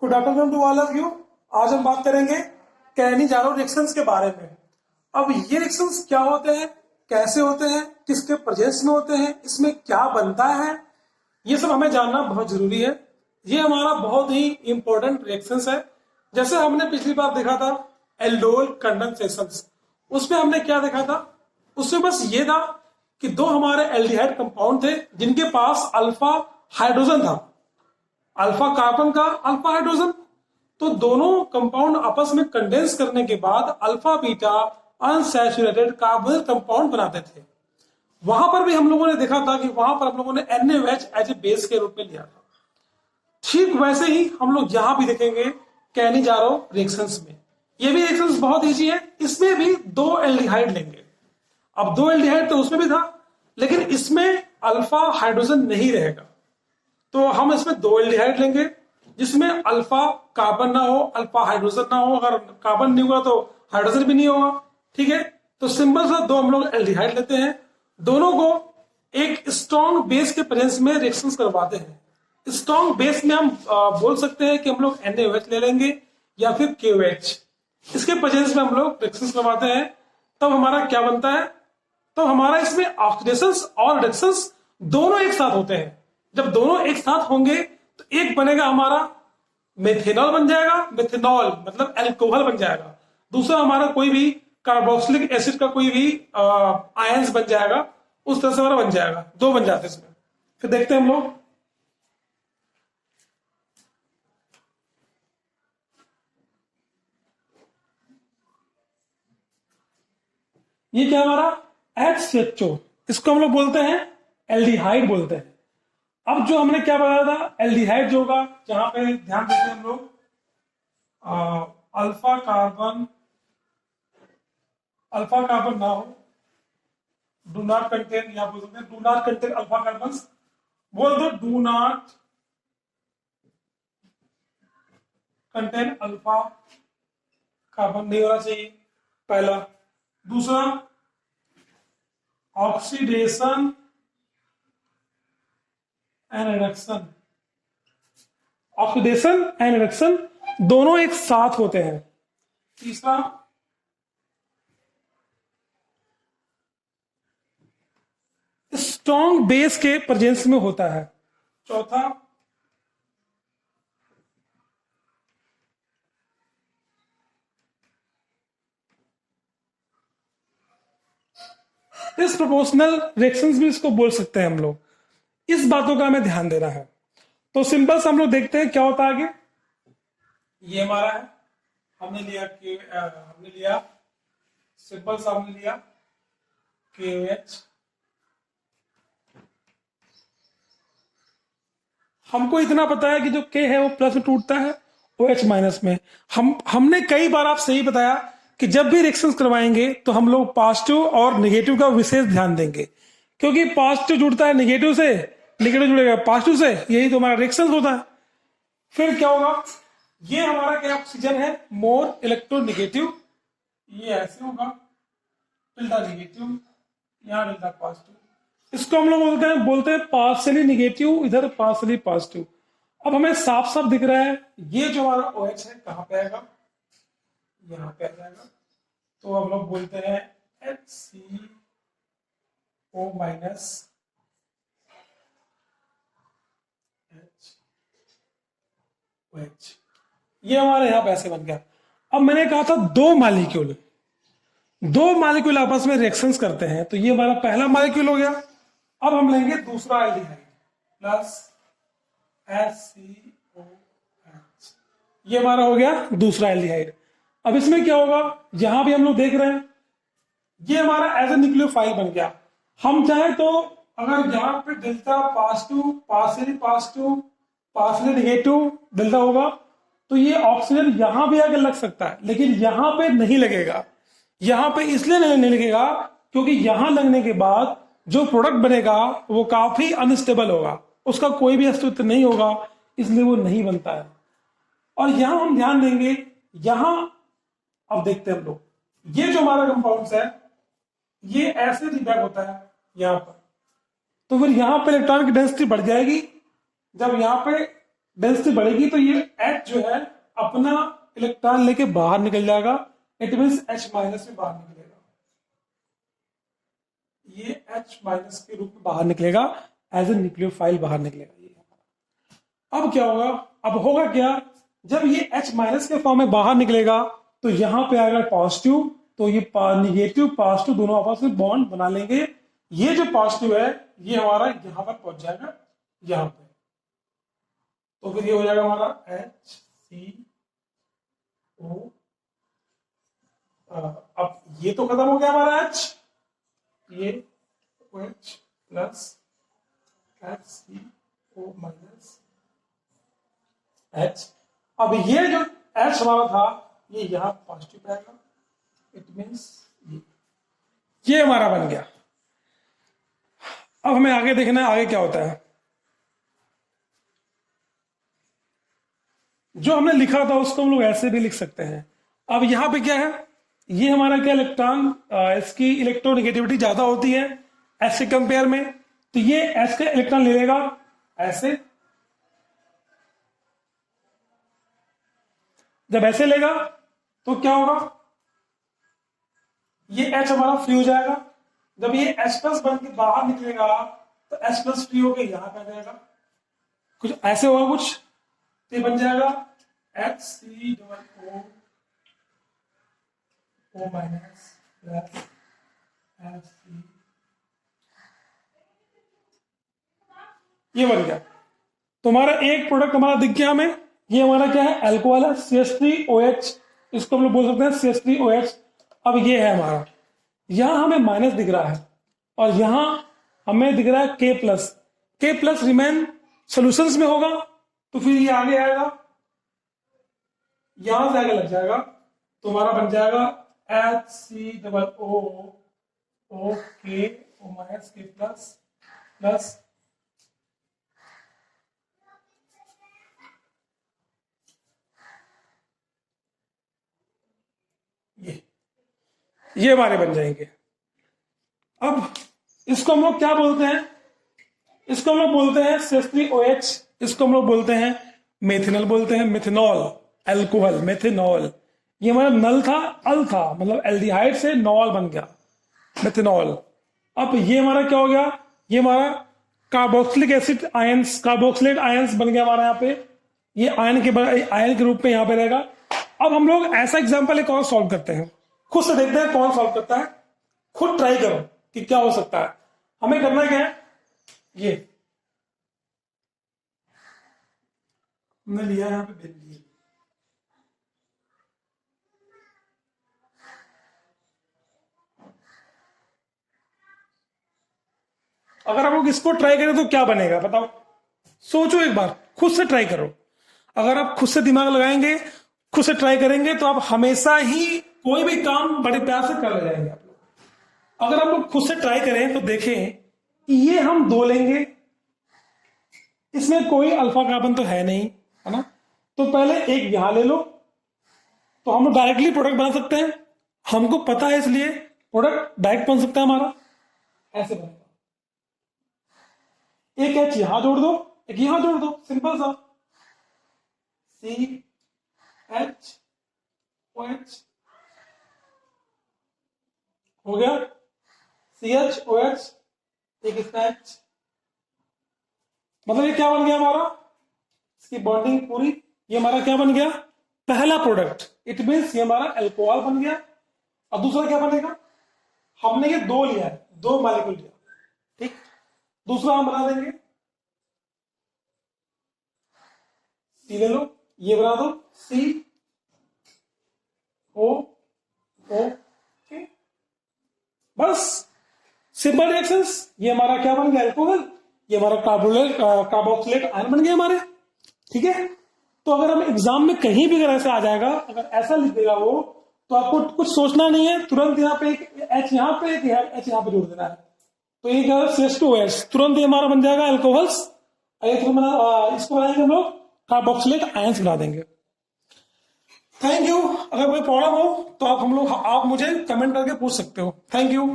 Good afternoon to all of you. आज हम बात करेंगे कैनिजारो रिएक्शंस के बारे में। अब ये रिएक्शंस क्या होते हैं, कैसे होते हैं, किसके प्रेजेंस में होते हैं, इसमें क्या बनता है, ये सब हमें जानना बहुत जरूरी है। ये हमारा बहुत ही इंपॉर्टेंट रिएक्शंस है। जैसे हमने पिछली बार देखा था एल्डोल कंडेंसेशंस, उसमें हमने क्या देखा था, उसमें बस ये था कि दो हमारे एल्डिहाइड कंपाउंड थे जिनके पास अल्फा हाइड्रोजन था, अल्फा कार्बन का अल्फा हाइड्रोजन। तो दोनों कंपाउंड आपस में कंडेंस करने के बाद alpha beta unsaturated carbonyl compound बनाते थे। वहां पर भी हम लोगों ने देखा था कि वहां पर हम लोगों ने NaOH एज ए बेस के रूप में लिया था। ठीक वैसे ही हम लोग यहां भी देखेंगे कैनिजारो रिएक्शंस में। ये भी रिएक्शंस बहुत इजी है। इसमें भी दो एल्डिहाइड लेंगे। अब दो एल्डिहाइड तो उसमें भी था, लेकिन इसमें अल्फा हाइड्रोजन नहीं रहेगा, तो हम इसमें दो एल्डिहाइड लेंगे जिसमें अल्फा कार्बन ना हो, अल्फा हाइड्रोजन ना हो। अगर कार्बन नहीं होगा तो हाइड्रोजन भी नहीं होगा। ठीक है, तो सिंपल सा दो हम लोग एल्डिहाइड लेते हैं, दोनों को एक स्ट्रॉन्ग बेस के प्रेजेंस में रिएक्शंस करवाते हैं। स्ट्रॉन्ग बेस में हम बोल सकते हैं कि हम लोग NaOH ले लेंगे या फिर KOH। इसके प्रेजेंस में हम लोग रिएक्शंस करवाते हैं, तब हमारा क्या बनता है, तो हमारा इसमें ऑक्सीडेशंस और रिडक्शंस दोनों एक साथ होते हैं। जब दोनों एक साथ होंगे तो एक बनेगा हमारा मेथेनॉल बन जाएगा, मेथेनॉल मतलब अल्कोहल बन जाएगा। दूसरा हमारा कोई भी कार्बोक्सिलिक एसिड का कोई भी आयंस बन जाएगा, उस तरह से हमारा बन जाएगा, दो बन जाते हैं इसमें। फिर देखते हैं हम लोग, ये क्या हमारा HCHO, इसको हम लोग बोलते हैं एल्डिहाइड बोलते हैं। अब जो हमने क्या बताया था, एल्डिहाइड जो होगा, जहां पे ध्यान देते हैं हम लोग, अल्फा कार्बन ना हो, डू नॉट कंटेन, या बोल सकते हैं do not contain alpha carbon, बोल दो do not contain alpha carbon, नहीं होना चाहिए पहला। दूसरा oxidation and reduction, oxidation and reduction दोनों एक साथ होते हैं। तीसरा स्ट्रॉन्ग बेस के प्रेजेंस में होता है। चौथा इस प्रोपोर्शनल रिएक्शंस भी इसको बोल सकते हैं हम लोग। इस बातों का हमें ध्यान देना है। तो सिंपल से हम लोग देखते हैं क्या होता है आगे। ये हमारा है, हमने लिया सिंपल सा, हमने लिया KOH। हमको इतना पता है कि जो K है वो प्लस में टूटता है, OH माइनस में। हमने कई बार आपसे यही बताया कि जब भी रिएक्शंस करवाएंगे तो हम लोग पॉजिटिव और नेगेटिव का विशेष ध्यान देंगे, क्योंकि पॉजिटिव जुड़ता है नेगेटिव से, नेगेटिव जुड़ेगा पॉजिटिव से, यही तो हमारा रिएक्शन होता है। फिर क्या होगा, ये हमारा क्या ऑक्सीजन है, मोर इलेक्ट्रोनेगेटिव, ये ऐसे होगा डेल्टा नेगेटिव, यहाँ डेल्टा पॉजिटिव। इसको हम लोग बोलते हैं पार्शियली नेगेटिव, इधर पार्शियली पॉजिटिव। अब हमें साफ साफ दिख रहा है ये जो हमारा OH है कहां पे आएगा, यहां पे आ जाएगा। तो हम लोग बोलते हैं HCO माइनस OH। ये हमारे यहां पे ऐसे बन गया। अब मैंने कहा था दो मालिक्यूल आपस में रिएक्शंस करते हैं, तो ये हमारा पहला मालिक्यूल हो गया। अब हम लेंगे दूसरा एल्डिहाइड प्लस HCOH, ये हमारा हो गया दूसरा एल्डिहाइड। अब इसमें क्या होगा, यहां भी हम लोग देख रहे हैं ये हमारा एज ए न्यूक्लियोफाइल बन गया। हम चाहे तो अगर यहां पे delta positive, partially negative delta होगा, तो ये ऑक्सीजन यहां भी आगे लग सकता है, लेकिन यहां पे नहीं लगेगा। यहां पे इसलिए नहीं लगेगा क्योंकि यहां लगने के बाद जो प्रोडक्ट बनेगा वो काफी अनस्टेबल होगा, उसका कोई भी अस्तित्व नहीं होगा, इसलिए वो नहीं बनता है। और यहां हम ध्यान देंगे, यहां अब देखते हैं हम लोग, ये जो हमारा कंपाउंड्स है ये ऐसे रिबैक होता है यहां पर, तो फिर यहां पर इलेक्ट्रॉन की डेंसिटी बढ़ जाएगी। जब यहां पे डेंसिटी बढ़ेगी तो ये H जो है अपना इलेक्ट्रॉन लेके बाहर निकल जाएगा, इट मीन्स H माइनस में बाहर निकलेगा, ये H माइनस के रूप में बाहर निकलेगा, एज ए न्यूक्लियोफाइल बाहर निकलेगा ये। अब क्या होगा, अब होगा क्या, जब ये H माइनस के फॉर्म में बाहर निकलेगा तो यहां पे आएगा पॉजिटिव, तो ये निगेटिव पॉजिटिव दोनों आपस में बॉन्ड बना लेंगे, ये जो पॉजिटिव है ये हमारा यहां पर पहुंच जाएगा यहां पे, तो फिर ये हो जाएगा हमारा HCO। अब ये तो खत्म हो गया हमारा H, ये OH plus HCO minus H। अब ये जो H हमारा था ये यहां पॉजिटिव आएगा, इट मीन्स ये हमारा बन गया। अब हमें आगे देखना है आगे क्या होता है। जो हमने लिखा था उसको हम लोग ऐसे भी लिख सकते हैं। अब यहां पे क्या है, ये हमारा क्या इलेक्ट्रॉन, इसकी इलेक्ट्रोनेगेटिविटी ज्यादा होती है एस के कंपेयर में, तो ये एस का इलेक्ट्रॉन ले लेगा ऐसे, जब ऐसे लेगा तो क्या होगा, ये H हमारा फ्री हो जाएगा, जब ये H प्लस बन के बाहर निकलेगा तो H प्लस फ्री होकर यहां पे आ जाएगा, कुछ ऐसे होगा कुछ, तो ये बन जाएगा HCOO माइनस प्लस HC, ये बन गया। तो हमारा एक प्रोडक्ट हमारा दिख गया हमें, ये हमारा क्या है, अल्कोहल है CH3OH, इसको हम लोग बोल सकते हैं CH3OH। अब ये है हमारा, यहां हमें माइनस दिख रहा है और यहां हमें दिख रहा है K प्लस रिमेन सोल्यूशंस में होगा, तो फिर ये आगे आएगा, यहां से आगे लग जाएगा, तो हमारा बन जाएगा HCOO माइनस K प्लस ये हमारे बन जाएंगे। अब इसको हम लोग क्या बोलते हैं, इसको हम लोग बोलते हैं CH3OH, इसको हम लोग बोलते हैं मेथिनॉल, बोलते हैं मिथेनॉल, अल्कोहल मेथिनॉल। ये हमारा नल था, अल था, मतलब एल्डिहाइड से नॉल बन गया मेथिनॉल। अब ये हमारा क्या हो गया, ये हमारा carboxylic acid ions, carboxylate ions बन गया हमारा यहाँ पे, ये आयन के रूप में यहाँ पे रहेगा। अब हम लोग ऐसा एग्जाम्पल एक और सॉल्व करते हैं, खुद से देखते हैं कौन सॉल्व करता है, खुद ट्राई करो कि क्या हो सकता है। हमें करना क्या है, ये हमने लिया यहां पे बेंजीन, अगर हम लोग इसको ट्राई करें तो क्या बनेगा बताओ, सोचो एक बार, खुद से ट्राई करो। अगर आप खुद से दिमाग लगाएंगे, खुद से ट्राई करेंगे तो आप हमेशा ही कोई भी काम बड़े प्यार से कर ले जाएंगे आप लोग। अगर हम लोग खुद से ट्राई करें तो देखें, ये हम 2 लेंगे, इसमें कोई अल्फा कार्बन तो है नहीं, है ना, तो पहले एक यहां ले लो, तो हम लोग डायरेक्टली प्रोडक्ट बना सकते हैं, हमको पता है इसलिए प्रोडक्ट डायरेक्ट बन सकता है हमारा, ऐसे बनेगा। एक H यहां जोड़ दो, एक यहां जोड़ दो, सिंपल सा, CHOH हो गया, CHOH, एक इसका H, मतलब ये क्या बन गया हमारा, इसकी बॉन्डिंग पूरी, ये हमारा क्या बन गया, पहला प्रोडक्ट, इट मीन्स ये हमारा अल्कोहल बन गया। अब दूसरा क्या बनेगा, हमने ये 2 लिया है, 2 मॉलिक्यूल लिया, ठीक, दूसरा हम बना देंगे, C ले लो, ये बना दो COO, बस सिंपल रिएक्शंस। ये हमारा क्या बन गया, अल्कोहल, ये हमारा कार्बोक्सिलेट आयन बन गया हमारे, ठीक है। तो अगर हम एग्जाम में कहीं भी अगर ऐसा आ जाएगा, अगर ऐसा लिख देगा वो, तो आपको कुछ सोचना नहीं है, तुरंत यहाँ पे एक H यहाँ पे, एक H यहाँ पे जोड़ देना है, तो ये क्या है CH2OH, तुरंत ये हमारा बन जाएगा अल्कोहल्स, इसको बनाएंगे हम लोग कार्बोक्सिलेट आयंस बना देंगे। Thank you. अगर कोई प्रॉब्लम हो तो आप मुझे कमेंट करके पूछ सकते हो। Thank you.